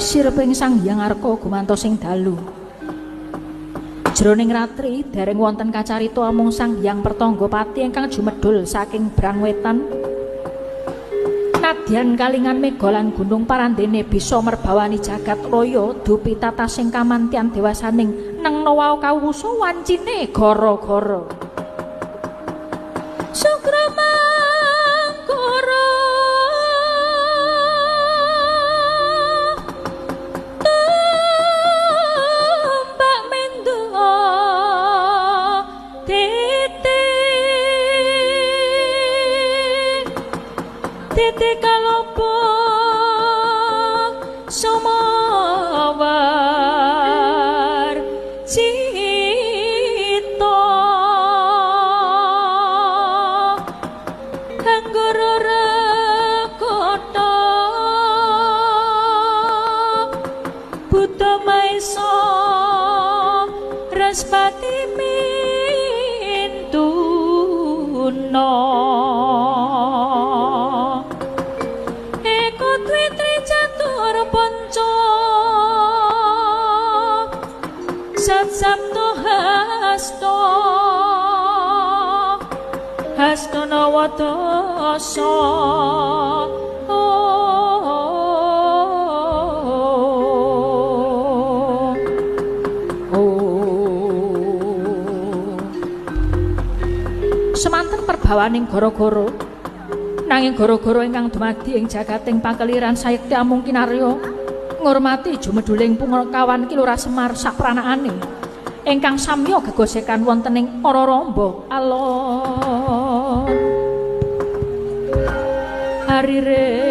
Sireping Sang Hyang Arka gumantos ing dalu. Jroning ratri dereng wonten kacarita amung Sang Hyang Pertanggapati ingkang jumedhul saking Brang Wetan. Nadyan kalingan mega lan gunung parandene bisa merbawani jagat raya dupi tatasing kamantian dewasaning nengna wau kawusa wancine gara-gara. Sukramangkara tumbak mendo titik kalopo sumawar cita anggara rekata Buddha Maesa Raspati mintuna Sabto hasto hasto nawatasa semanten perbawaning gara-gara nanging gara-gara ingkang dumadi ing jagating pakeliran sayekti amung kinarya ngurmati jumedhuling pungkawan Kilurah Semar sapranakane ingkang samya gegosekan wonten ing Araramba alon harire